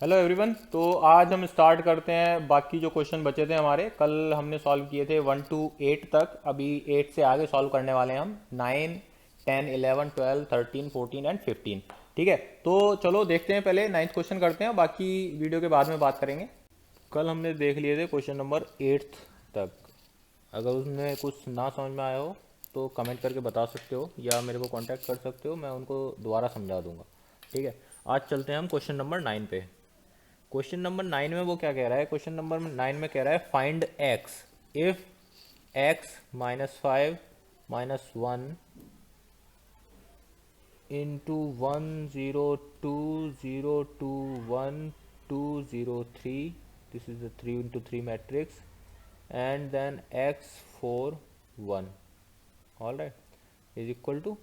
Hello everyone. तो आज हम स्टार्ट करते हैं। बाकी जो क्वेश्चन बचे थे हमारे, कल हमने सॉल्व किए थे 1 to 8 तक। अभी 8 से आगे सॉल्व करने वाले हैं हम 9, 10, 11, 12, 13, 14 एंड 15। ठीक है, तो चलो देखते हैं। पहले 9th क्वेश्चन करते हैं, बाकी वीडियो के बाद में बात करेंगे। कल हमने देख लिए थे क्वेश्चन नंबर 8 तक। अगर उसमें कुछ ना समझ में आया हो तो कमेंट करके बता सकते हो या मेरे को कांटेक्ट कर सकते हो, मैं उनको दोबारा समझा दूंगा। ठीक है, आज चलते हैं हम क्वेश्चन नंबर 9 पे। क्वेश्चन नंबर 9 में वो क्या कह रहा है? क्वेश्चन नंबर 9 में कह रहा है find x if x -5 -1 into 1 0 2 0 2 1 2 0 3। This is the 3 into 3 matrix and then x4 1 all right is equal to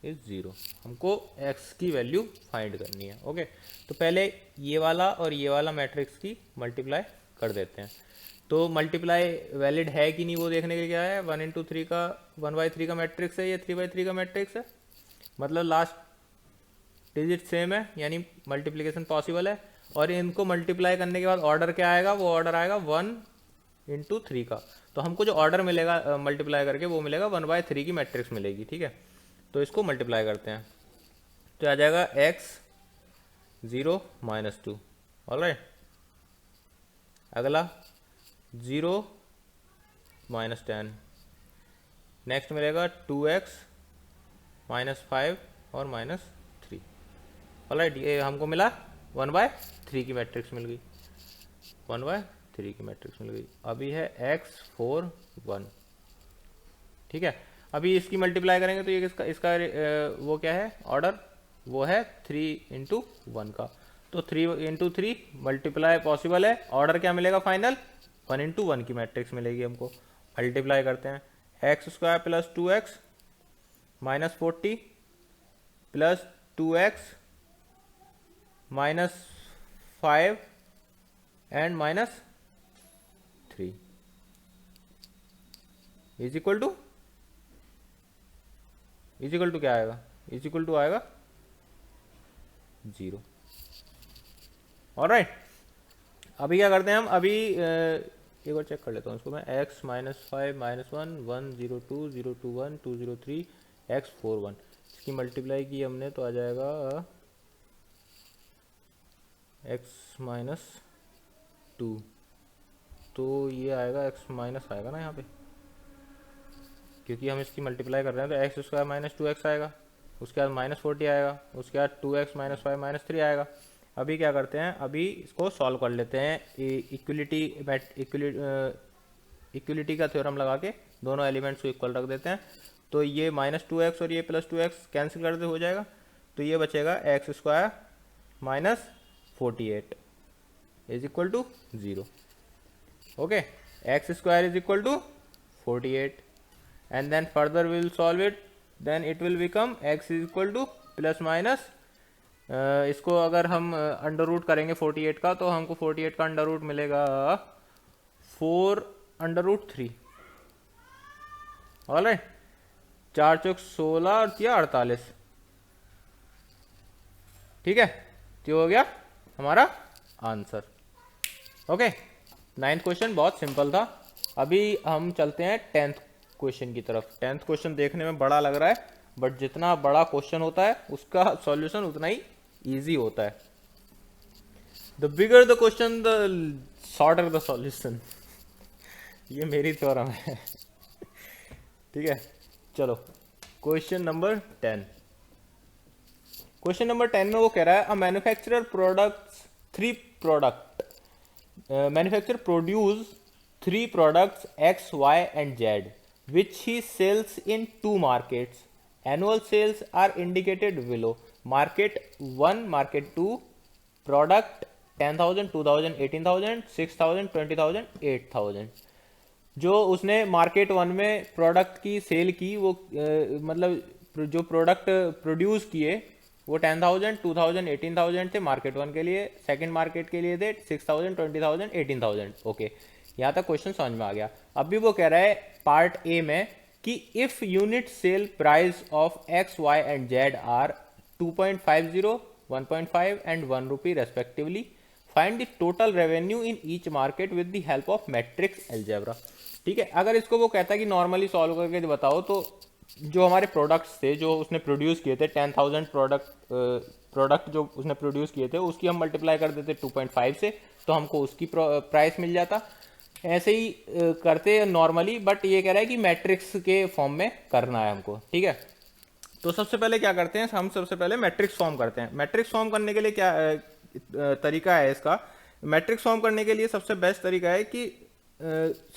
is zero. हमको x की वैल्यू फाइंड करनी है। ओके, तो पहले ये वाला और ये वाला मैट्रिक्स की मल्टीप्लाई कर देते हैं। तो मल्टीप्लाई वैलिड है कि नहीं वो देखने के लिए क्या है, 1 into 3 का 1/3 का मैट्रिक्स है, ये 3/3 का मैट्रिक्स है, मतलब लास्ट डिजिट सेम है, यानी मल्टीप्लिकेशन पॉसिबल है। और इनको मल्टीप्लाई करने के बाद ऑर्डर क्या आएगा? वो ऑर्डर आएगा 1 into 3 का। तो हमको जो ऑर्डर मिलेगा मल्टीप्लाई करके वो मिलेगा 1/3 की मैट्रिक्स मिलेगी। ठीक है, तो इसको मल्टीप्लाई करते हैं तो आ जाएगा x0 -2। ऑल राइट, अगला 0 -10। नेक्स्ट मिलेगा 2x -5 और -3। ऑल राइट, ये हमको मिला 1/3 की मैट्रिक्स मिल गई, 1/3 की मैट्रिक्स मिल गई। अभी है x4 1। ठीक है, अभी इसकी मल्टीप्लाई करेंगे तो ये इसका इसका वो क्या है ऑर्डर? वो है 3 into 1 का। तो 3 into 3 मल्टीप्लाई पॉसिबल है, ऑर्डर क्या मिलेगा फाइनल? 1 into 1 की मैट्रिक्स मिलेगी हमको। मल्टीप्लाई करते हैं, x² + 2x -40 + 2x -5 and -3 is equal to क्या आएगा? इज इक्वल टू आएगा 0। ऑलराइट, अभी क्या करते हैं हम? अभी एक बार चेक कर लेता हूँ इसको मैं। x -5 -1 1 0 2 0 2 1 2 0 3 x4 1, इसकी मल्टीप्लाई की हमने तो आ जाएगा x -2। तो ये आएगा x माइनस आएगा ना यहाँ पे, क्योंकि हम इसकी मल्टीप्लाई कर रहे हैं। तो x² -2x आएगा, उसके बाद -40 आएगा, उसके बाद 2x -5 -3 आएगा। अभी क्या करते हैं? अभी इसको सॉल्व कर लेते हैं। इक्वलिटी का थ्योरम लगा के दोनों एलिमेंट्स को इक्वल रख देते हैं। तो ये -2x और ये +2x कैंसिल कर दे हो जाएगा। तो ये बचेगा x² -48 is equal to 0। Okay, x² is equal to 48 and then further we will solve it, then it will become x is equal to plus minus इसको अगर हम अंडर रूट करेंगे 48 का, तो हमको 48 का अंडर रूट मिलेगा 4√3। ऑलराइट, 4 चौक 16 और 48। ठीक है, तो हो गया हमारा आंसर। ओके, 9th क्वेश्चन बहुत सिंपल था। अभी हम चलते हैं 10th क्वेश्चन की तरफ। 10th क्वेश्चन देखने में बड़ा लग रहा है, बट जितना बड़ा क्वेश्चन होता है उसका सॉल्यूशन उतना ही इजी होता है। The bigger the question the shorter the solution, ये मेरी थ्योरम है। ठीक है, चलो क्वेश्चन नंबर 10। क्वेश्चन नंबर 10 में वो कह रहा है a manufacturer products 3 product manufacturer produce 3 products X, Y and Z which he sells in 2 markets. Annual sales are indicated below. Market 1, market 2, product 10,000, 2,000, 18,000, 6,000, 20,000, 8,000। जो उसने मार्केट 1 में प्रोडक्ट की सेल की, वो मतलब जो प्रोडक्ट प्रोड्यूस किए वो 10,000, 2,000, 18,000 थे मार्केट 1 के लिए। सेकंड मार्केट के लिए थे 6,000, 20,000, 18,000। ओके, यहाँ तक क्वेश्चन समझ में आ गया। अभी वो कह रहा है पार्ट ए में कि if unit sale price of x, y and z are 2.50, 1.5 एंड 1 rupee respectively, find the total revenue in each market with the help of matrix algebra. ठीक है, अगर इसको वो कहता है कि नॉर्मली सॉल्व करके बताओ, तो जो हमारे प्रोडक्ट्स थे जो उसने प्रोड्यूस किए थे 10,000 प्रोडक्ट जो उसने प्रोड्यूस किए थे, उसकी हम मल्टीप्लाई कर देते 2.5 से, तो हमको उसकी प्राइस मिल जाता। ऐसे ही करते नॉर्मली, बट ये कह रहा है कि मैट्रिक्स के फॉर्म में करना है हमको। ठीक है, तो सबसे पहले क्या करते हैं, हम सबसे पहले मैट्रिक्स फॉर्म करते हैं। मैट्रिक्स फॉर्म करने के लिए क्या तरीका है इसका? मैट्रिक्स फॉर्म करने के लिए सबसे बेस्ट तरीका है कि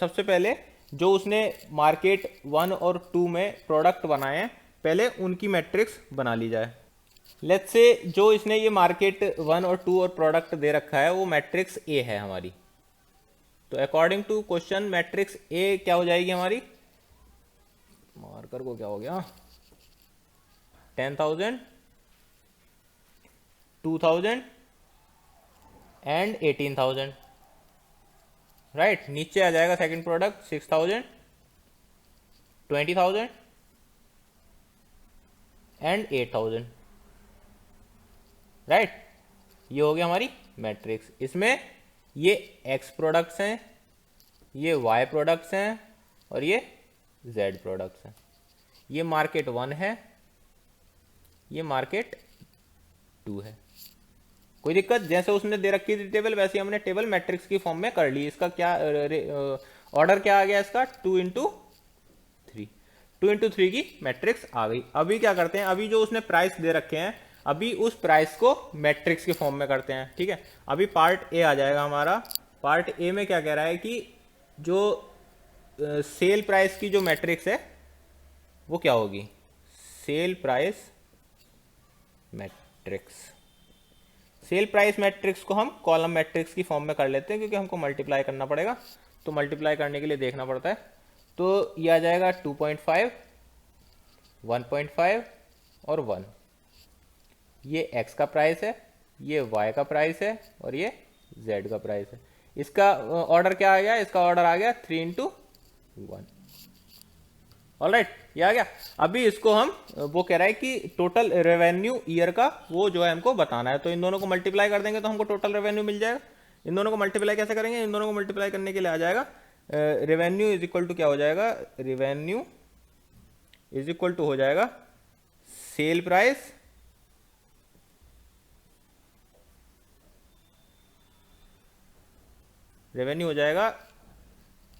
सबसे पहले जो उसने मार्केट 1 और 2 में प्रोडक्ट बनाए हैं, पहले उनकी मैट्रिक्स बना ली जाए। लेट्स से जो इसने ये मार्केट 1 और 2 और प्रोडक्ट दे रखा है वो मैट्रिक्स ए है हमारी। तो according to question matrix A क्या हो जाएगी हमारी? मार्कर को क्या हो गया, 10,000, 2,000 एंड 18,000, राइट। नीचे आ जाएगा सेकंड प्रोडक्ट 6,000, 20,000 एंड 8,000, राइट। ये हो गया हमारी मैट्रिक्स। इसमें ये एक्स प्रोडक्ट्स हैं, ये वाई प्रोडक्ट्स हैं और ये जेड प्रोडक्ट्स हैं। ये मार्केट 1 है, ये मार्केट 2 है। कोई दिक्कत? जैसे उसने दे रखी थी टेबल, वैसे हमने टेबल मैट्रिक्स की फॉर्म में कर ली। इसका क्या ऑर्डर क्या आ गया इसका? 2 इंटू 3, 2 इंटू 3 की मैट्रिक्स आ गई। अभी क्या करते हैं, अभी जो उसने प्राइस दे रखे हैं, अभी उस प्राइस को मैट्रिक्स के फॉर्म में करते हैं। ठीक है, अभी पार्ट ए आ जाएगा हमारा। पार्ट ए में क्या कह रहा है कि जो सेल प्राइस की जो मैट्रिक्स है वो क्या होगी? Sale price matrix. Sale price matrix को हम कॉलम मैट्रिक्स की फॉर्म में कर लेते हैं, क्योंकि हमको मल्टीप्लाई करना पड़ेगा, तो मल्टीप्लाई करने के लिए देखना पड़ता है। तो ये आ जाएगा 2.5, 1.5 और 1। ये x का प्राइस है, ये y का प्राइस है और ये z का प्राइस है। इसका ऑर्डर क्या आ गया? इसका ऑर्डर आ गया 3 इंटू 1। ऑलराइट, ये आ गया। अभी इसको हम, वो कह रहा है कि टोटल रेवेन्यू ईयर का वो जो है हमको बताना है, तो इन दोनों को मल्टीप्लाई कर देंगे तो हमको टोटल रेवेन्यू मिल जाएगा। इन दोनों को मल्टीप्लाई कैसे करेंगे? इन दोनों को मल्टीप्लाई करने के लिए आ जाएगा रेवेन्यू इज इक्वल टू क्या हो जाएगा? रेवेन्यू इज इक्वल टू हो जाएगा सेल प्राइस रेवेन्यू हो जाएगा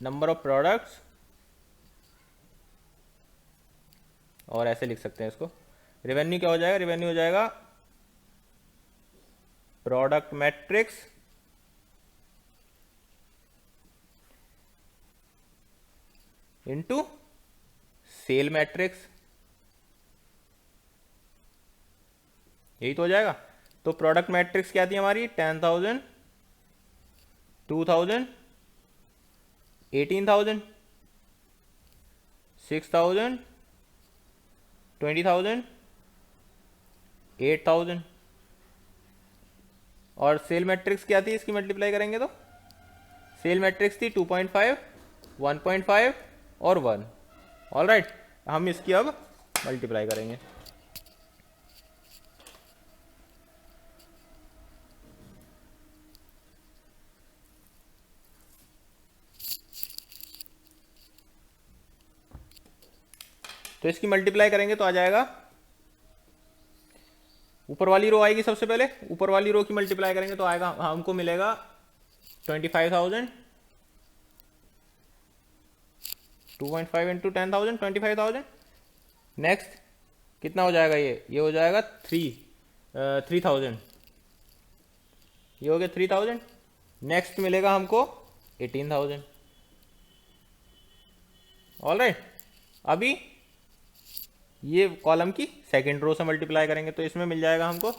नंबर ऑफ प्रोडक्ट्स, और ऐसे लिख सकते हैं इसको। रेवेन्यू क्या हो जाएगा? रेवेन्यू हो जाएगा product matrix into sale matrix, यही तो हो जाएगा। तो प्रोडक्ट मैट्रिक्स क्या थी हमारी? 10,000, 2,000, 18,000, 6,000, 20,000, 8,000। और सेल मैट्रिक्स क्या थी इसकी मल्टीप्लाई करेंगे तो? सेल मैट्रिक्स थी 2.5, 1.5 और 1। ऑलराइट, हम इसकी अब मल्टीप्लाई करेंगे। तो इसकी मल्टीप्लाई करेंगे तो आ जाएगा, ऊपर वाली रो आएगी सबसे पहले, ऊपर वाली रो की मल्टीप्लाई करेंगे तो आएगा, हमको मिलेगा 25,000, 2.5 इंटू 10,000, 25,000। नेक्स्ट कितना हो जाएगा? ये हो जाएगा 3,000, ये हो गया 3,000। नेक्स्ट मिलेगा हमको 18,000। ऑलराइट, अभी ये कॉलम की सेकंड रो से मल्टीप्लाई करेंगे तो इसमें मिल जाएगा हमको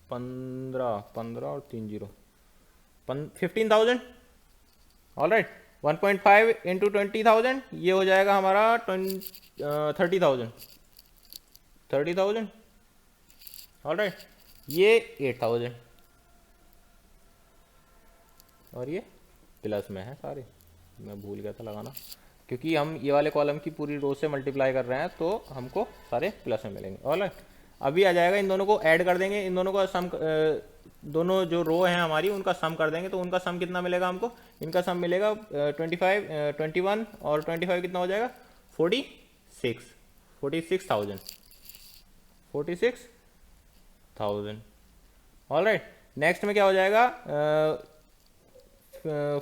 15 और 3 0, 15,000। ऑलराइट, 1.5 इंटू 20,000, ये हो जाएगा हमारा 30,000, 30,000। ऑलराइट, ये 8,000 और ये प्लस में है सारे, मैं भूल गया था लगाना, क्योंकि हम ये वाले कॉलम की पूरी रो से मल्टीप्लाई कर रहे हैं तो हमको सारे प्लस में मिलेंगे। ऑलराइट, अभी आ जाएगा, इन दोनों को ऐड कर देंगे, इन दोनों का सम, दोनों जो रो हैं हमारी उनका सम कर देंगे, तो उनका सम कितना मिलेगा हमको, इनका सम मिलेगा 25, 21 और 25 कितना हो जाएगा 46, 46,000, 46,000। ऑल राइट, नेक्स्ट में क्या हो जाएगा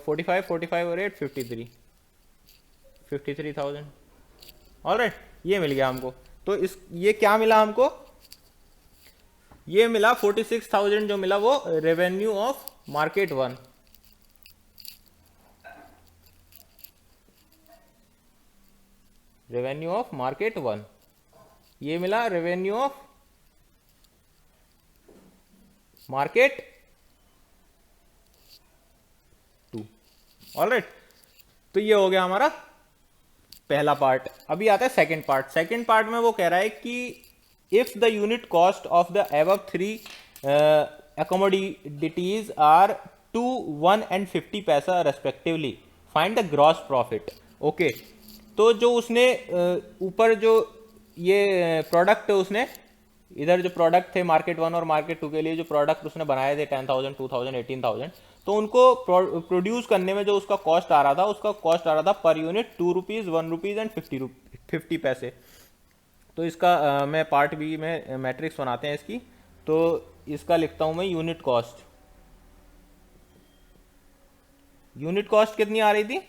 45, 45 और 8 53, 53,000। ऑल राइट, ये मिल गया हमको। तो इस ये क्या मिला हमको, ये मिला 46,000 जो मिला वो revenue of market 1। Revenue of market 1, ये मिला रेवेन्यू ऑफ मार्केट 2। ऑलराइट, तो ये हो गया हमारा पहला पार्ट। अभी आता है सेकंड पार्ट। सेकंड पार्ट में वो कह रहा है कि if the unit cost of the above 3 accommodations are 2, 1 and 50 paisa respectively, find the gross profit. Okay, तो जो उसने ऊपर जो ये प्रोडक्ट उसने इधर जो प्रोडक्ट थे मार्केट 1 और मार्केट 2 के लिए जो प्रोडक्ट उसने बनाए थे 10,000, 2,000, 18,000, तो उनको प्रोड्यूस करने में जो उसका कॉस्ट आ रहा था, उसका कॉस्ट आ रहा था per unit 2 rupees, 1 rupees and 50 पैसे। तो इसका मैं पार्ट बी में मैट्रिक्स बनाते हैं इसकी, तो इसका लिखता हूं मैं यूनिट कॉस्ट। यूनिट कॉस्ट कितनी आ रही थी,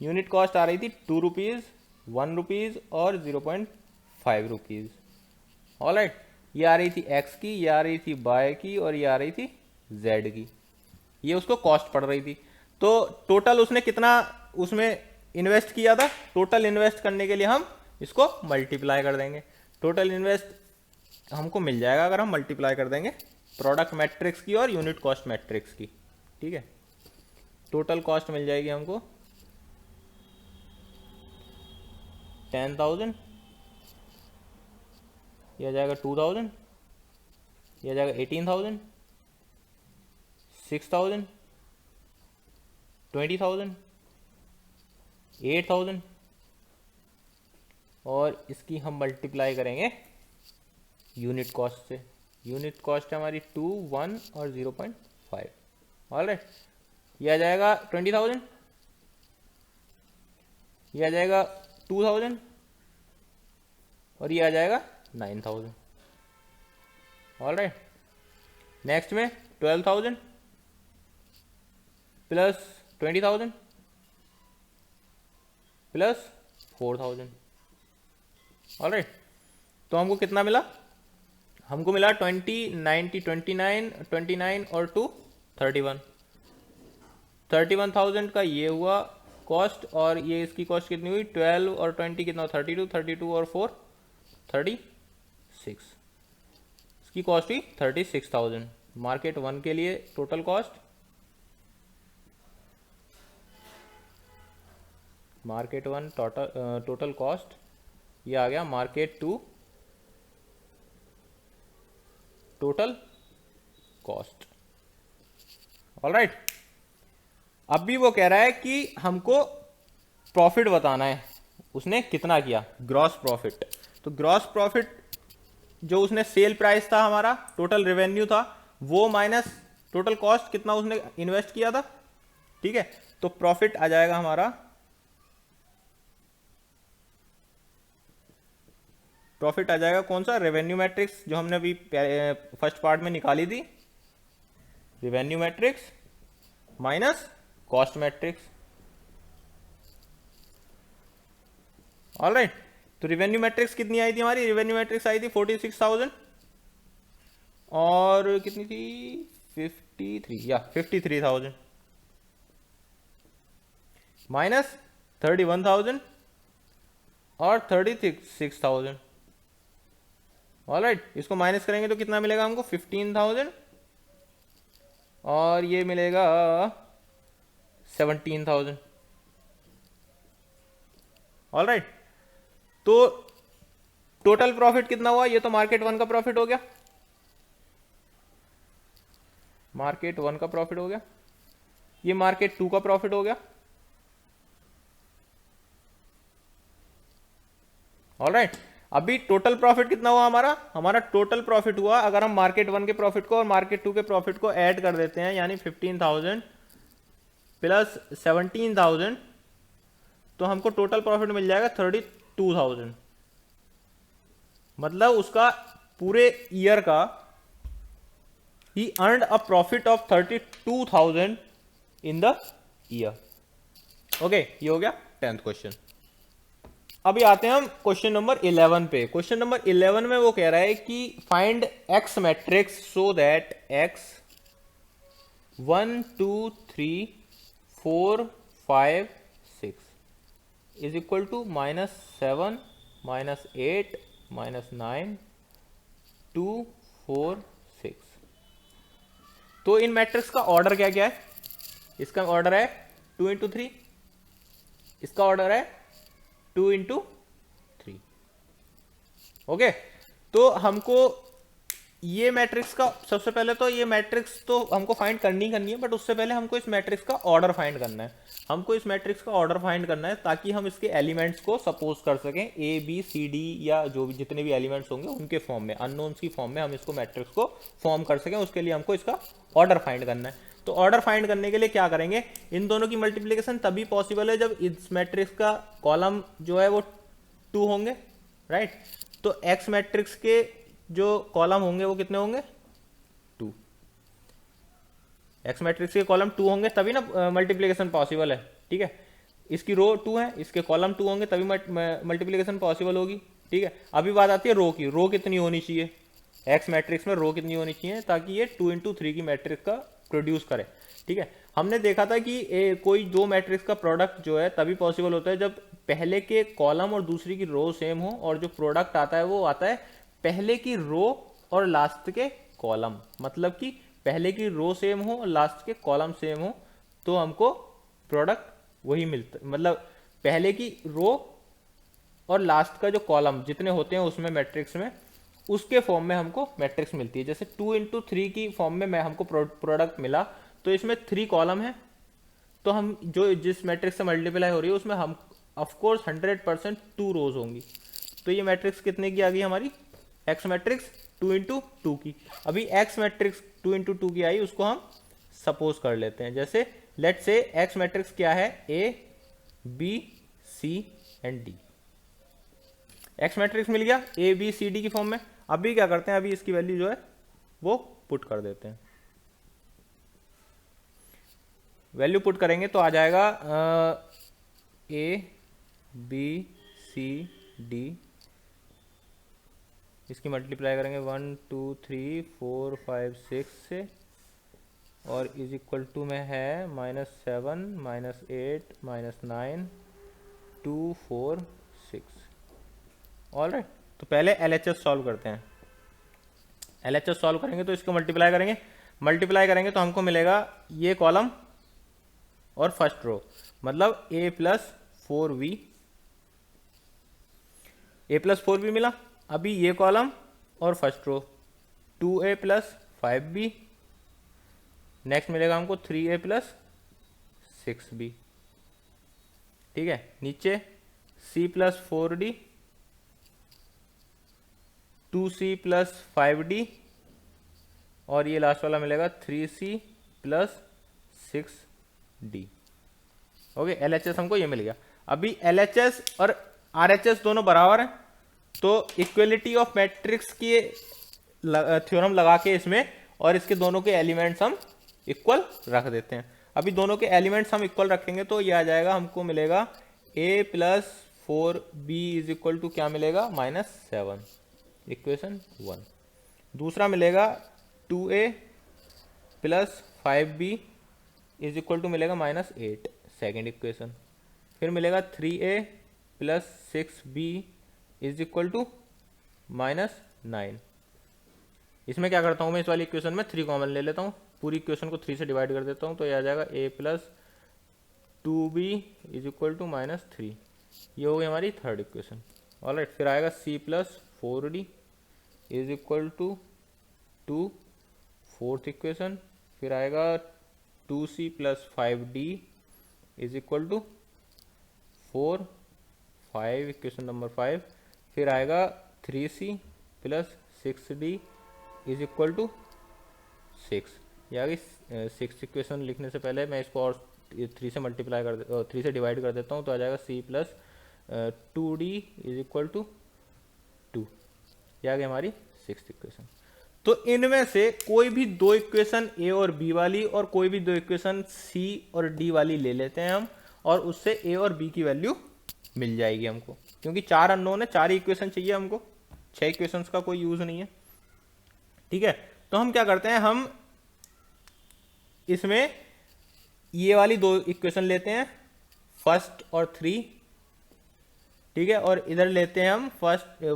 यूनिट कॉस्ट आ रही थी 2 रुपीज़, 1 रुपीज़ और 0.5 रुपीज़। ऑलराइट, ये आ रही थी एक्स की, ये आ रही थी वाई की और ये आ रही थी जेड की, ये उसको कॉस्ट पड़ रही थी। तो टोटल उसने कितना उसमें इन्वेस्ट किया था, टोटल इन्वेस्ट करने के लिए हम इसको मल्टीप्लाई कर देंगे। टोटल इन्वेस्ट हमको मिल जाएगा अगर हम मल्टीप्लाई कर देंगे प्रोडक्ट मैट्रिक्स की और यूनिट कॉस्ट मैट्रिक्स की। ठीक है, टोटल कॉस्ट मिल जाएगी हमको 10,000, यह आ जाएगा 2,000, यह आ जाएगा 18,000, 6,000, 20,000, 8,000 और इसकी हम मल्टीप्लाई करेंगे यूनिट कॉस्ट से। यूनिट कॉस्ट है हमारी 2, 1 और 0.5। ऑलराइट, ये आ जाएगा 20,000, ये आ जाएगा 2,000 और ये आ जाएगा 9,000। ऑलराइट, नेक्स्ट में 12,000 प्लस 20,000 प्लस 4,000। ऑलराइट, तो हमको कितना मिला, हमको मिला 20, 90, 29 और 2 31। 31,000 का ये हुआ कॉस्ट और ये इसकी कॉस्ट कितनी हुई 12 और 20 कितना 32, 32 और 4 36। इसकी कॉस्ट हुई 36,000। मार्केट 1 के लिए total cost, market 1 total cost ये आ गया मार्केट 2 टोटल कॉस्ट। ऑलराइट, अब भी वो कह रहा है कि हमको प्रॉफिट बताना है, उसने कितना किया ग्रॉस प्रॉफिट। तो ग्रॉस प्रॉफिट जो उसने सेल प्राइस था हमारा, टोटल रेवेन्यू था वो माइनस टोटल कॉस्ट कितना उसने इन्वेस्ट किया था। ठीक है, तो प्रॉफिट आ जाएगा हमारा, प्रॉफिट आ जाएगा कौन सा, रेवेन्यू मैट्रिक्स जो हमने अभी फर्स्ट पार्ट में निकाली थी, revenue matrix minus cost matrix. Alright, तो रेवेन्यू मैट्रिक्स कितनी आई थी हमारी, रेवेन्यू मैट्रिक्स आई थी 46,000 और कितनी थी 53 या 53,000 माइनस 31,000 और 36,000। ऑलराइट, इसको माइनस करेंगे तो कितना मिलेगा हमको 15,000 और ये मिलेगा 17,000। ऑलराइट, तो टोटल प्रॉफिट कितना हुआ, ये तो मार्केट 1 का प्रॉफिट हो गया, मार्केट 1 का प्रॉफिट हो गया, ये मार्केट 2 का प्रॉफिट हो गया। ऑलराइट, अभी टोटल प्रॉफिट कितना हुआ हमारा टोटल प्रॉफिट हुआ, अगर हम मार्केट 1 के प्रॉफिट को और मार्केट 2 के प्रॉफिट को ऐड कर देते हैं, यानी 15,000 प्लस 17,000, तो हमको टोटल प्रॉफिट मिल जाएगा 32,000। मतलब उसका पूरे ईयर का ही earned a profit of 32,000 in the year. Okay, ये हो गया 10th क्वेश्चन। अभी आते हैं हम क्वेश्चन नंबर 11 पे। क्वेश्चन नंबर 11 में वो कह रहा है कि find x matrix so that x 1 2 3 4 5 6 is equal to -7 -8 -9 2 4 6। तो इन मैट्रिक्स का ऑर्डर क्या क्या है? इसका ऑर्डर है 2 इंटू 3, इसका ऑर्डर है 2 इंटू 3। ओके, तो हमको ये मैट्रिक्स का सबसे पहले तो ये मैट्रिक्स तो हमको फाइंड करनी है, बट उससे पहले हमको इस मैट्रिक्स का ऑर्डर फाइंड करना है। हमको इस मैट्रिक्स का ऑर्डर फाइंड करना है ताकि हम इसके एलिमेंट्स को सपोज कर सकें, ए बी सी डी या जो भी जितने भी एलिमेंट्स होंगे उनके फॉर्म में, अननोन्स की फॉर्म में हम इसको मैट्रिक्स को फॉर्म कर सकें। उसके लिए हमको इसका ऑर्डर फाइंड करना है। तो ऑर्डर फाइंड करने के लिए क्या करेंगे, इन दोनों की मल्टीप्लिकेशन तभी पॉसिबल है जब इस मैट्रिक्स का कॉलम जो है वो 2 होंगे, राइट। तो एक्स मैट्रिक्स के जो कॉलम होंगे वो कितने होंगे? 2। एक्स मैट्रिक्स के कॉलम 2 होंगे तभी ना मल्टीप्लिकेशन पॉसिबल है, ठीक है। इसकी रो 2 है, इसके कॉलम 2 होंगे तभी मल्टीप्लिकेशन पॉसिबल होगी, ठीक है। अभी बात आती है रो की। रो कितनी होनी चाहिए एक्स मैट्रिक्स में? रो कितनी होनी चाहिए ताकि ये 2 इंटू 3 की मैट्रिक्स का प्रोड्यूस करे, ठीक है। हमने देखा था कि कोई दो मैट्रिक्स का प्रोडक्ट जो है तभी पॉसिबल होता है जब पहले के कॉलम और दूसरी की रो सेम हो, और जो प्रोडक्ट आता है वो आता है पहले की रो और लास्ट के कॉलम। मतलब कि पहले की रो सेम हो और लास्ट के कॉलम सेम हो, तो हमको प्रोडक्ट वही मिलता, मतलब पहले की रो और लास्ट का जो कॉलम जितने होते हैं उसमें मैट्रिक्स में, उसके फॉर्म में हमको मैट्रिक्स मिलती है। जैसे 2 इंटू 3 की फॉर्म में मैं हमको प्रोडक्ट मिला, तो इसमें 3 कॉलम है, तो हम जो जिस मैट्रिक्स से मल्टीप्लाई हो रही है उसमें हम ऑफकोर्स 100% 2 रोज होंगी। तो ये मैट्रिक्स कितने की आ गई हमारी? एक्स मैट्रिक्स 2 इंटू 2 की। अभी एक्स मैट्रिक्स 2 इंटू 2 की आई, उसको हम सपोज कर लेते हैं। जैसे लेट से एक्स मैट्रिक्स क्या है? A B C and D. X matrix मिल गया ए बी सी डी की फॉर्म में। अभी क्या करते हैं, अभी इसकी वैल्यू जो है वो पुट कर देते हैं। वैल्यू पुट करेंगे तो आ जाएगा ए बी सी डी, इसकी मल्टीप्लाई करेंगे 1 2 3 4 5 6 से, और इज इक्वल टू में है -7 -8 -9 2 4 6। ऑल राइट, तो पहले LHS सॉल्व करते हैं। LHS सॉल्व करेंगे तो इसको मल्टीप्लाई करेंगे तो हमको मिलेगा ये कॉलम और फर्स्ट रो, मतलब a प्लस 4v, मिला। अभी ये कॉलम और first row 2a plus 5b, next मिलेगा हमको 3a प्लस 6b, ठीक है। नीचे c plus 4d, 2c plus 5d, और ये लास्ट वाला मिलेगा 3c plus 6d। Okay, LHS हमको ये मिल गया। अभी LHS और RHS दोनों बराबर हैं, तो इक्वलिटी ऑफ मैट्रिक्स की थ्योरम लगा के इसमें और इसके दोनों के एलिमेंट्स हम इक्वल रख देते हैं। अभी दोनों के एलिमेंट्स हम इक्वल रखेंगे तो ये आ जाएगा, हमको मिलेगा a plus 4b is equal to क्या मिलेगा? -7, इक्वेशन 1। दूसरा मिलेगा 2a plus 5b is equal to मिलेगा -8, सेकेंड इक्वेशन। फिर मिलेगा 3a plus 6b is equal to -9। इसमें क्या करता हूँ मैं, इस वाली इक्वेशन में 3 कॉमन ले लेता हूँ, पूरी इक्वेशन को 3 से डिवाइड कर देता हूँ, तो ये आ जाएगा a plus 2b is equal to -3। ये हो गई हमारी थर्ड इक्वेशन। ऑलराइट, फिर आएगा c plus 4d is equal to 2, fourth equation. फिर आएगा 2c plus 5d is equal to 4, 5, equation number 5। फिर आएगा 3c plus 6d is equal to 6। ये आ गई 6 इक्वेशन। लिखने से पहले मैं इसको और 3 से मल्टीप्लाई कर 3 से डिवाइड कर देता हूँ, तो आ जाएगा c plus 2d is equal to 2। ये आ गई हमारी 6th इक्वेशन। तो इनमें से कोई भी दो इक्वेशन ए और बी वाली और कोई भी दो इक्वेशन सी और डी वाली ले लेते हैं हम, और उससे ए और बी की वैल्यू मिल जाएगी हमको, क्योंकि 4 अननोन है, 4 ही इक्वेशन चाहिए हमको, 6 इक्वेशंस का कोई यूज नहीं है। ठीक है, तो हम क्या करते हैं, हम इसमें ये वाली दो इक्वेशन लेते हैं, फर्स्ट और 3। ठीक है, और इधर लेते हैं हम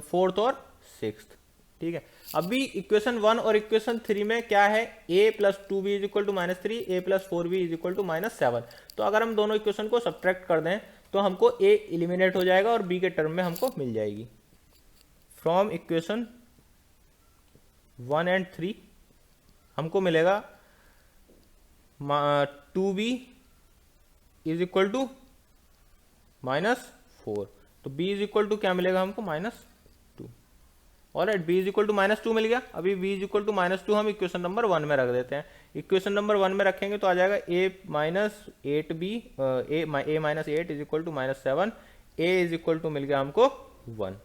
फोर्थ और 6th। ठीक है, अभी इक्वेशन 1 और इक्वेशन 3 में क्या है, a plus 2b is equal to -3, a plus 4b is equal to -7। तो अगर हम दोनों इक्वेशन को सब्ट्रैक्ट कर दें तो हमको a एलिमिनेट हो जाएगा और b के टर्म में हमको मिल जाएगी। फ्रॉम इक्वेशन 1 एंड 3 हमको मिलेगा 2b इज इक्वल टू -4। तो b इज इक्वल टू क्या मिलेगा हमको, -2। Alright, b is equal to -2 मिल गया। अभी b इज इक्वल टू -2 हम इक्वेशन नंबर 1 में रख देते हैं। इक्वेशन नंबर 1 में रखेंगे तो आ जाएगा a minus 8b a minus 8 is equal to -7। a is equal to मिल गया हमको 1।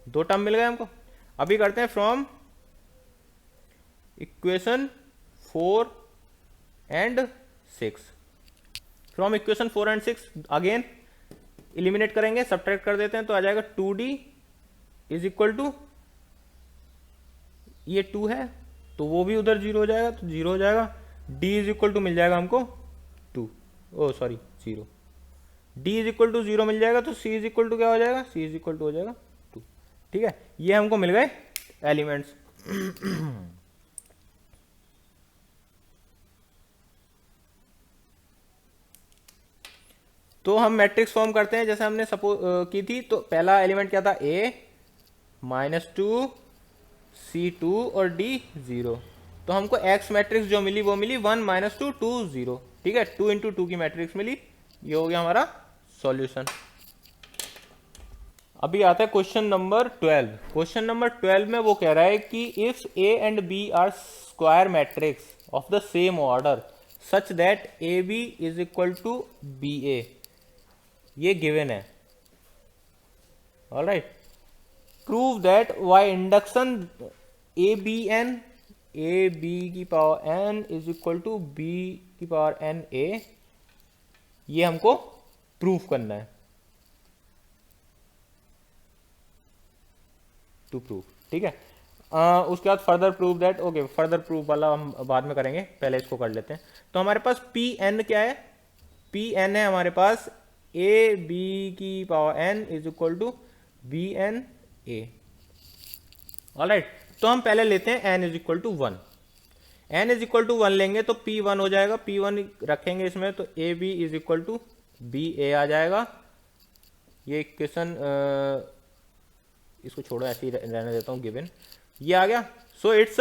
दो टर्म मिल गए हमको। अभी करते हैं from equation 4 and 6। From equation 4 and 6 again eliminate करेंगे, सब्ट्रैक्ट कर देते हैं, तो आ जाएगा 2d इज इक्वल टू, ये 2 है तो वो भी उधर 0 हो जाएगा, तो 0 हो जाएगा। d इज इक्वल टू मिल जाएगा हमको 2, oh sorry 0। d is equal to 0 मिल जाएगा, तो c इज इक्वल टू क्या हो जाएगा, c इज इक्वल टू हो जाएगा 2। ठीक है, ये हमको मिल गए एलिमेंट्स। तो हम मैट्रिक्स फॉर्म करते हैं जैसे हमने सपोज की थी। तो पहला एलिमेंट क्या था, a -2 c2 और d 0। तो हमको x मैट्रिक्स जो मिली वो मिली 1 -2 2 0। ठीक है, 2 × 2 की मैट्रिक्स मिली। ये हो गया हमारा सॉल्यूशन। अभी आता है क्वेश्चन नंबर 12। क्वेश्चन नंबर 12 में वो कह रहा है कि if a and b are square matrix of the same order such that ab is equal to ba, ये गिवन है। Alright, prove that by induction abn ab की power n is equal to b की power n a, ये हमको proof करना है, to proof. ठीक है, उसके बाद further prove that, okay further proof वाला हम बाद में करेंगे, पहले इसको कर लेते हैं। तो हमारे पास pn क्या है, pn है हमारे पास a b की power n is equal to bn a। Alright, तो हम पहले लेते हैं n is equal to 1। n is equal to 1 लेंगे तो p1 हो जाएगा, p1 रखेंगे इसमें तो ab is equal to ba आ जाएगा। ये इक्वेशन इसको छोड़ो, ऐसे ही रहने देता हूं, गिवन ये आ गया। So it's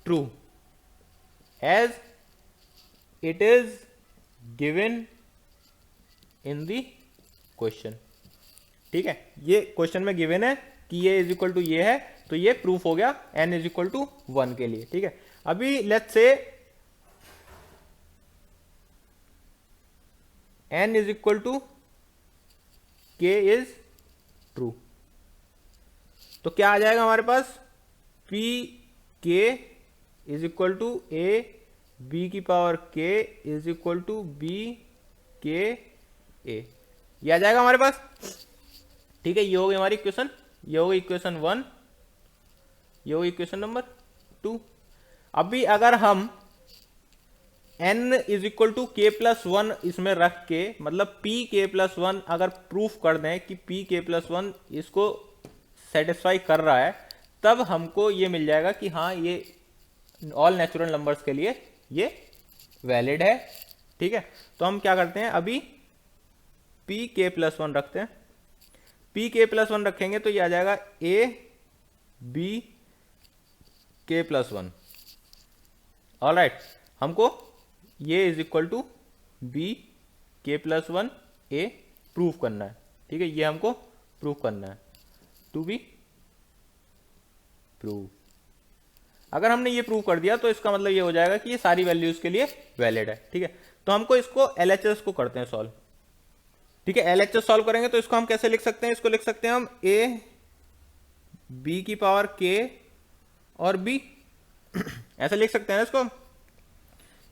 true as it is given in the question. ठीक है, ये क्वेश्चन में गिवन है कि ये इज इक्वल टू ये है, तो ये प्रूफ हो गया n इज इक्वल टू 1 के लिए। ठीक है, अभी let's say n is equal to k is true, तो क्या आ जाएगा हमारे पास, p k is equal to a b की power k is equal to b k a, ये आ जाएगा हमारे पास। ठीक है, ये हो गई हमारी इक्वेशन, ये हो गई इक्वेशन 1, ये हो गई इक्वेशन नंबर 2। अभी अगर हम n is equal to k plus 1 इसमें रख के, मतलब p k प्लस 1 अगर प्रूफ कर दें कि p k प्लस 1 इसको सेटिस्फाई कर रहा है, तब हमको ये मिल जाएगा कि हाँ ये ऑल नेचुरल नंबर्स के लिए ये वैलिड है। ठीक है, तो हम क्या करते हैं, अभी p k प्लस 1 रखते हैं। p k प्लस 1 रखेंगे तो ये आ जाएगा a b k plus 1। Alright, हमको ये is equal to b k plus 1 a proof करना है। ठीक है, ये हमको प्रूव करना है, टू बी प्रूव। अगर हमने ये प्रूव कर दिया तो इसका मतलब ये हो जाएगा कि ये सारी वैल्यूज के लिए वैलिड है। ठीक है, तो हमको इसको LHS को करते हैं सॉल्व। ठीक है, LHS सॉल्व करेंगे तो इसको हम कैसे लिख सकते हैं, इसको लिख सकते हैं हम a b की पावर k और b ऐसा लिख सकते हैं ना इसको।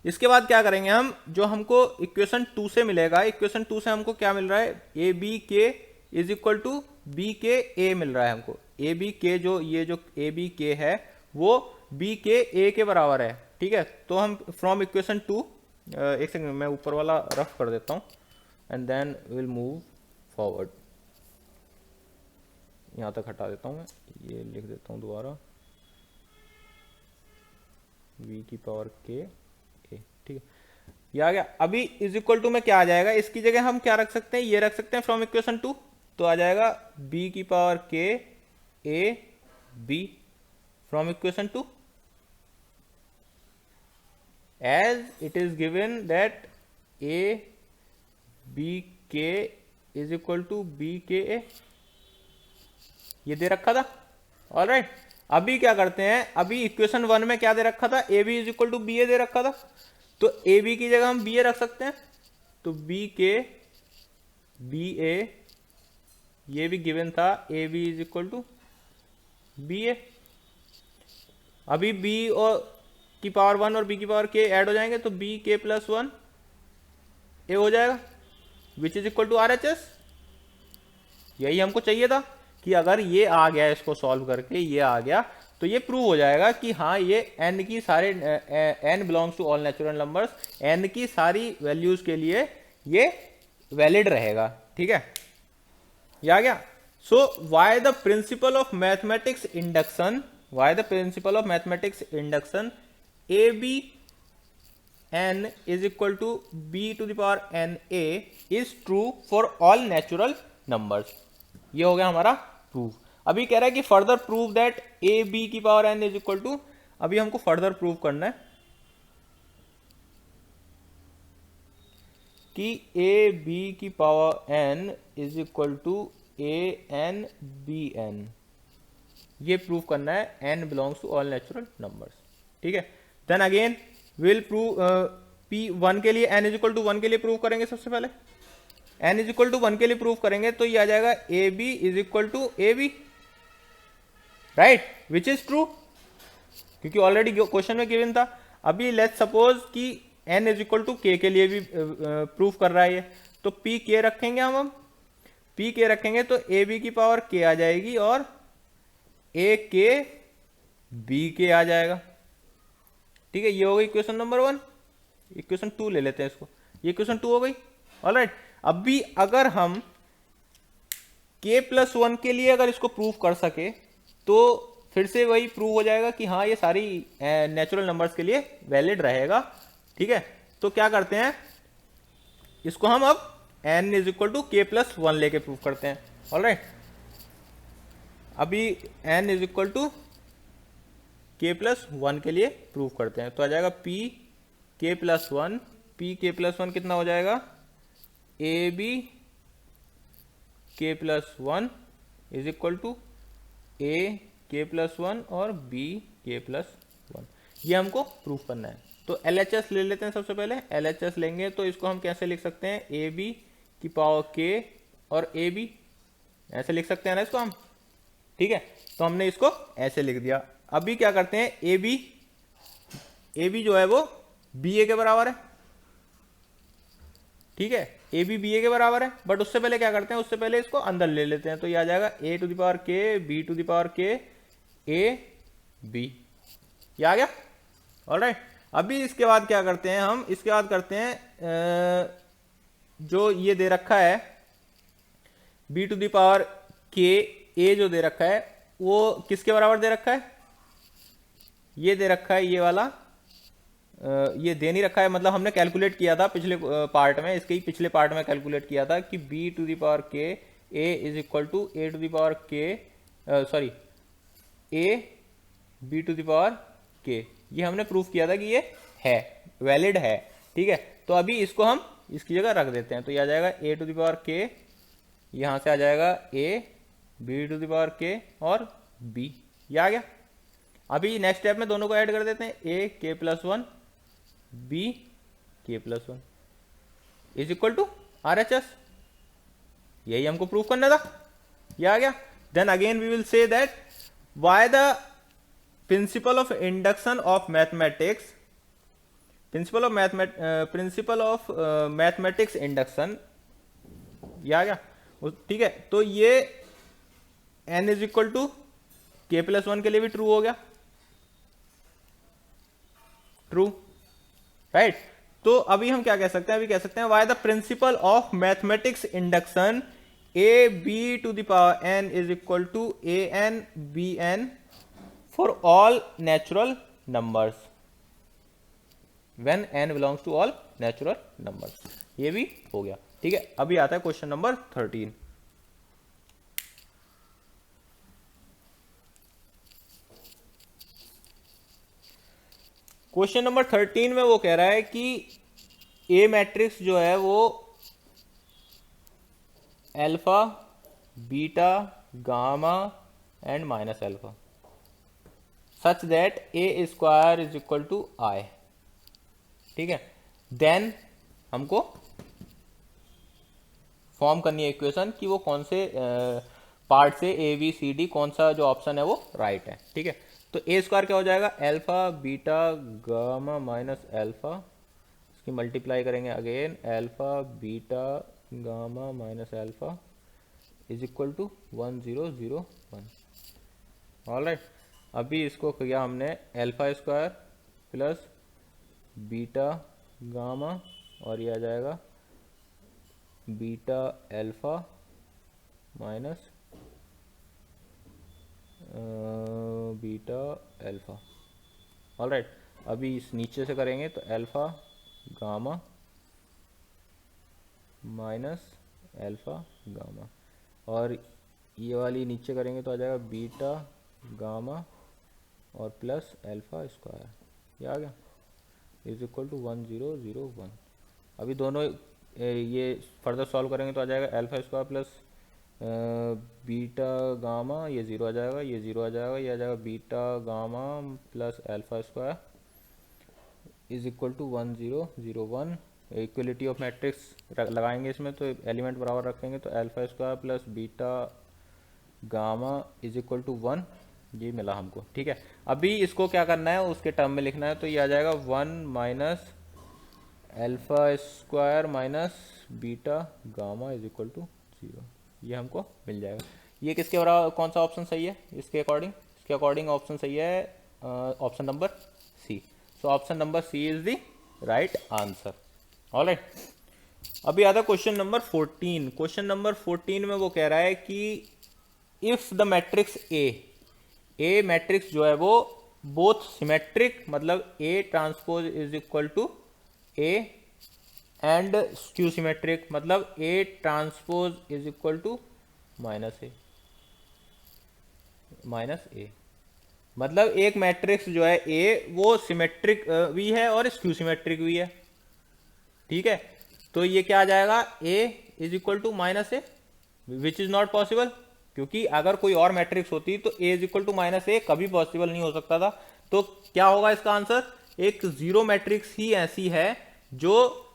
इसके बाद क्या करेंगे हम, जो हमको इक्वेशन 2 से मिलेगा, इक्वेशन 2 से हमको क्या मिल रहा है, ए बी के इज इक्वल टू बी के ए मिल रहा है हमको। ए बी के जो ये जो ए बी के है वो बी के ए के बराबर है। ठीक है, तो हम फ्रॉम इक्वेशन 2, एक सेकंड मैं ऊपर वाला रफ कर देता हूँ and then will move forward. यहाँ तक हटा देता हूँ मैं, ये लिख देता हूँ दोबारा, v की पावर के ए। ठीक है, ये आ गया। अभी इज इक्वल टू में क्या आ जाएगा, इसकी जगह हम क्या रख सकते हैं, ये रख सकते हैं फ्रॉम इक्वेशन 2, तो आ जाएगा b की पावर के a b from equation 2, as it is given that a b k is equal to b k a, ये दे रखा था। ऑलराइट, अभी क्या करते हैं, अभी इक्वेशन 1 में क्या दे रखा था, A B is equal to B A दे रखा था, तो ए बी की जगह हम बी ए रख सकते हैं, तो बी के बी ए, ये भी गिवन था A B is equal to B A. अभी बी और की पावर 1 और बी की पावर के ऐड हो जाएंगे तो बी के प्लस 1 ए हो जाएगा, which is equal to R H S. यही हमको चाहिए था कि अगर ये आ गया, इसको सॉल्व करके ये आ गया तो ये प्रूव हो जाएगा कि हाँ ये n की सारे n belongs to all natural numbers, n की सारी वैल्यूज के लिए ये वैलिड रहेगा। ठीक है, ये आ गया। So why the principle of mathematics induction, why the principle of mathematics induction A B n is equal to b to the power n a is true for all natural numbers। ये हो गया हमारा proof. अभी कह रहा है कि further prove that A B की power n is equal to, अभी हमको फर्दर प्रूव करना है कि ए बी की power n is equal to A N B N. ये प्रूव करना है n belongs to all natural numbers. ठीक है, then again will prove p1 के लिए n इज इक्वल टू 1 के लिए प्रूव करेंगे। सबसे पहले n इज इक्वल टू 1 के लिए प्रूव करेंगे तो ये आ जाएगा a B is equal to a b, right, which is true, क्योंकि ऑलरेडी क्वेश्चन में गिवन था। अभी लेट्स सपोज कि n is equal to k के लिए भी प्रूव कर रहा है ये, तो p के रखेंगे हम p के रखेंगे तो ए बी की पावर k आ जाएगी और ए के बी के आ जाएगा। ठीक है, ये हो गई इक्वेशन नंबर 1। इक्वेशन 2 ले लेते हैं इसको, ये इक्वेशन 2 हो गई। ऑलराइट, अभी अगर हम k प्लस 1 के लिए अगर इसको प्रूव कर सके तो फिर से वही प्रूव हो जाएगा कि हाँ ये सारी नेचुरल नंबर्स के लिए वैलिड रहेगा। ठीक है, तो क्या करते हैं, इसको हम अब n इज इक्वल टू के प्लस 1 लेके प्रूव करते हैं। ऑलराइट, अभी n इज इक्वल टू के प्लस 1 के लिए प्रूव करते हैं, तो आ जाएगा p के प्लस 1, p के प्लस 1 कितना हो जाएगा, ए बी के प्लस 1 इज इक्वल टू ए के प्लस 1 और बी के प्लस 1। ये हमको प्रूफ करना है। तो LHS ले लेते हैं। सबसे पहले LHS लेंगे तो इसको हम कैसे लिख सकते हैं, ए बी की पावर के और ए बी, ऐसे लिख सकते हैं ना इसको हम। ठीक है, तो हमने इसको ऐसे लिख दिया। अभी क्या करते हैं, ए बी जो है वो बी ए के बराबर है। ठीक है, ए बी बी ए के बराबर है, बट उससे पहले क्या करते हैं, उससे पहले इसको अंदर ले लेते हैं, तो ये आ जाएगा ए टू द पावर के बी टू द पावर के ए बी, ये आ गया। ऑलराइट, अभी इसके बाद क्या करते हैं हम, इसके बाद करते हैं जो ये दे रखा है बी टू द पावर के ए जो दे रखा है वो किसके बराबर दे रखा है, ये दे रखा है ये वाला, ये दे नहीं रखा है, मतलब हमने कैलकुलेट किया था पिछले पार्ट में, इसके ही पिछले पार्ट में कैलकुलेट किया था कि b to the power K a is equal to a to the power K, sorry a b to the power k, ये हमने प्रूफ किया था कि ये है वैलिड है। ठीक है, तो अभी इसको हम इसकी जगह रख देते हैं, तो ये आ जाएगा a to the power k यहाँ से आ जाएगा a b to the power k और b, ये आ गया। अभी नेक्स्ट स्टेप में दोनों को ऐड कर देते हैं, a k plus one b k plus one is equal to RHS, यही हमको प्रूव करना था, ये आ गया। Then again we will say that by the principle of induction of mathematics, principle of mathematics induction, ये आ गया। ठीक है, तो ये n is equal to k plus one के लिए भी ट्रू हो गया, ट्रू, राइट। तो अभी हम क्या कह सकते हैं, अभी कह सकते हैं by the principle of mathematics induction A b to the power n is equal to A N B n for all natural numbers when n belongs to all natural numbers, ये भी हो गया। ठीक है, अभी आता है क्वेश्चन नंबर 13। क्वेश्चन नंबर 13 में वो कह रहा है कि ए मैट्रिक्स जो है वो alpha beta gamma and minus alpha such that A square is equal to I. ठीक है, देन हमको फॉर्म करनी है इक्वेशन कि वो कौन से पार्ट से ए बी सी डी कौन सा जो ऑप्शन है वो राइट है। ठीक है, तो ए स्क्वायर क्या हो जाएगा, alpha beta gamma minus alpha, इसकी मल्टीप्लाई करेंगे again, alpha beta gamma minus alpha is equal to 1001। Alright, अभी इसको किया हमने alpha square plus beta gamma और ये आ जाएगा beta alpha minus beta alpha. Alright, अभी इस नीचे से करेंगे तो alpha gamma minus alpha gamma और ये वाली नीचे करेंगे तो आ जाएगा बीटा गामा और प्लस अल्फा स्क्वायर, ये आ गया इज इक्वल टू 1001। अभी दोनों ये फर्दर सॉल्व करेंगे तो आ जाएगा alpha square plus beta gamma, ये जीरो आ जाएगा, ये जीरो आ जाएगा, ये आ जाएगा beta gamma plus alpha square is equal to 1001। Equality of matrix लगाएंगे इसमें तो एलिमेंट बराबर रखेंगे तो alpha square plus beta gamma is equal to 1, ये मिला हमको। ठीक है, अभी इसको क्या करना है उसके टर्म में लिखना है तो ये आ जाएगा 1 minus alpha square minus beta gamma is equal to 0, ये हमको मिल जाएगा। ये किसके बराबर, कौन सा ऑप्शन सही है इसके अकॉर्डिंग, इसके अकॉर्डिंग ऑप्शन सही है option number C. So option number C is the right answer. Alright, अभी आता है क्वेश्चन नंबर 14। क्वेश्चन नंबर 14 में वो कह रहा है कि if the matrix A matrix जो है वो बोथ सिमेट्रिक, मतलब A transpose is equal to A and skew symmetric, मतलब A transpose is equal to minus A, मतलब एक मैट्रिक्स जो है ए वो सिमेट्रिक भी है और स्क्यू सिमेट्रिक भी है। ठीक है, तो ये क्या आ जाएगा, A is equal to minus A, which is not possible, क्योंकि अगर कोई और मैट्रिक्स होती तो A is equal to minus A कभी पॉसिबल नहीं हो सकता था। तो क्या होगा इसका आंसर, एक जीरो मैट्रिक्स ही ऐसी है जो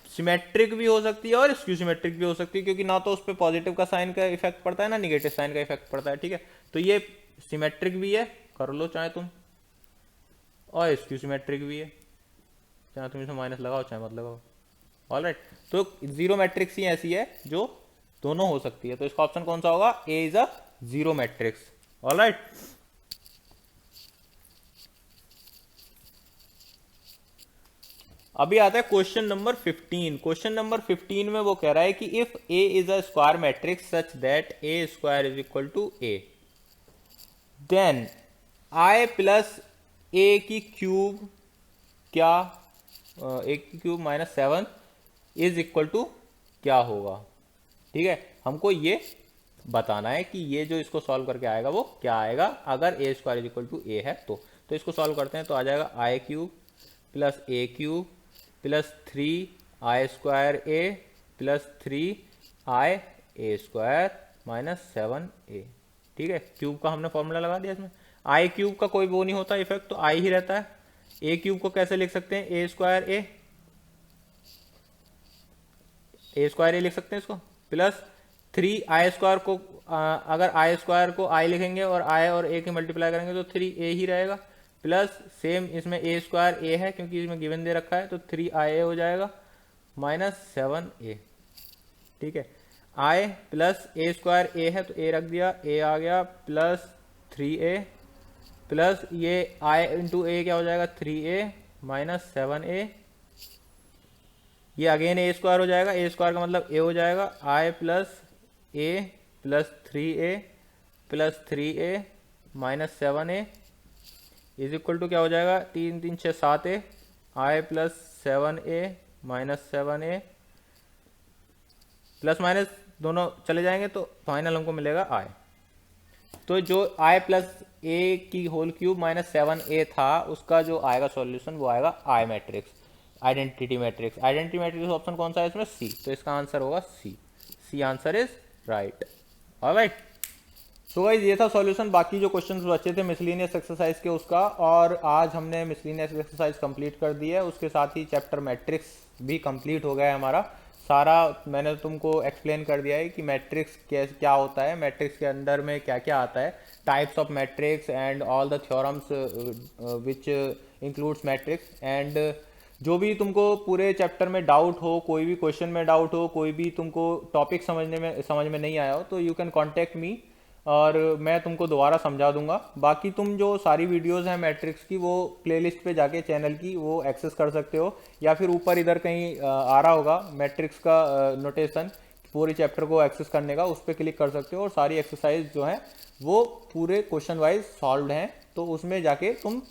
सिमेट्रिक भी हो सकती है और स्क्यू सिमेट्रिक भी हो सकती है, क्योंकि ना तो उस पर पॉजिटिव का साइन का इफेक्ट पड़ता है ना निगेटिव साइन का इफेक्ट पड़ता है। ठीक है, तो ये सिमेट्रिक भी है, कर लो चाहे तुम, और स्क्यू सिमेट्रिक भी है, चाहे तुम इसमें माइनस लगाओ चाहे मत लगाओ। ऑलराइट, तो जीरो मैट्रिक्स ही ऐसी है जो दोनों हो सकती है, तो इसका ऑप्शन कौन सा होगा, A is a zero matrix. Alright, अभी आता है क्वेश्चन नंबर 15। क्वेश्चन नंबर 15 में वो कह रहा है कि if A is a square matrix such that A square is equal to A, then I plus A की क्यूब क्या, ए की cube minus 7 is equal to क्या होगा। ठीक है, हमको ये बताना है कि ये जो इसको सॉल्व करके आएगा वो क्या आएगा अगर ए स्क्वायर इज इक्वल टू ए है। तो इसको सॉल्व करते हैं तो आ जाएगा आई क्यूब प्लस ए क्यूब प्लस 3 आई स्क्वायर ए प्लस 3i² माइनस 7a। ठीक है, क्यूब का हमने फॉर्मूला लगा दिया इसमें। आई क्यूब का कोई वो नहीं होता इफेक्ट, तो आई ही रहता है। ए क्यूब को कैसे लिख सकते हैं, a² लिख सकते हैं इसको, प्लस 3i² को अगर i² को i लिखेंगे और i और a की मल्टीप्लाई करेंगे तो 3a ही रहेगा, प्लस सेम इसमें a² है क्योंकि इसमें गिवन दे रखा है, तो 3ia हो जाएगा माइनस 7a। ठीक है, i प्लस a² है तो a रख दिया, a आ गया, प्लस 3a प्लस ये i इंटू a क्या हो जाएगा 3a माइनस 7a। ये अगेन a² हो जाएगा, a² का मतलब a हो जाएगा, i plus a plus 3a plus 3a minus 7a is equal to क्या हो जाएगा 3 3 6 7a, i plus 7a minus 7a, plus minus दोनों चले जाएंगे तो फाइनल हमको मिलेगा i। तो जो i प्लस a की होल क्यूब माइनस 7a था उसका जो आएगा सॉल्यूशन वो आएगा i matrix, identity matrix. Identity matrix option कौन सा है इसमें, सी, तो इसका आंसर होगा C. C answer is right. Alright, so guys ये था सॉल्यूशन। बाकी जो क्वेश्चंस बचे थे मिसलिनियस एक्सरसाइज के उसका, और आज हमने मिसलिनियस एक्सरसाइज कंप्लीट कर दी है। उसके साथ ही चैप्टर मैट्रिक्स भी कंप्लीट हो गया है हमारा सारा। मैंने तुमको एक्सप्लेन कर दिया है कि मैट्रिक्स क्या होता है, मैट्रिक्स के अंदर में क्या क्या आता है, types of matrix and all the theorems which includes matrix. And जो भी तुमको पूरे चैप्टर में डाउट हो, कोई भी क्वेश्चन में डाउट हो, कोई भी तुमको टॉपिक समझ में नहीं आया हो, तो यू कैन कॉन्टेक्ट मी और मैं तुमको दोबारा समझा दूंगा। बाकी तुम जो सारी वीडियोस हैं मैट्रिक्स की वो प्लेलिस्ट पे जाके चैनल की वो एक्सेस कर सकते हो, या फिर ऊपर इधर कहीं आ रहा होगा मैट्रिक्स का नोटेशन पूरे चैप्टर को एक्सेस करने का, उस पर क्लिक कर सकते हो और सारी एक्सरसाइज जो है वो पूरे क्वेश्चन वाइज सॉल्व हैं, तो उसमें जाके तुम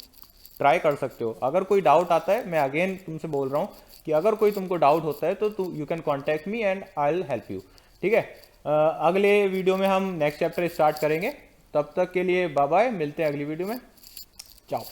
ट्राई कर सकते हो। अगर कोई डाउट आता है, मैं अगेन तुमसे बोल रहा हूँ कि अगर कोई तुमको डाउट होता है तो you can contact me and I will help you. ठीक है, अगले वीडियो में हम नेक्स्ट चैप्टर स्टार्ट करेंगे। तब तक के लिए बाय बाय, मिलते हैं अगली वीडियो में, चाओ।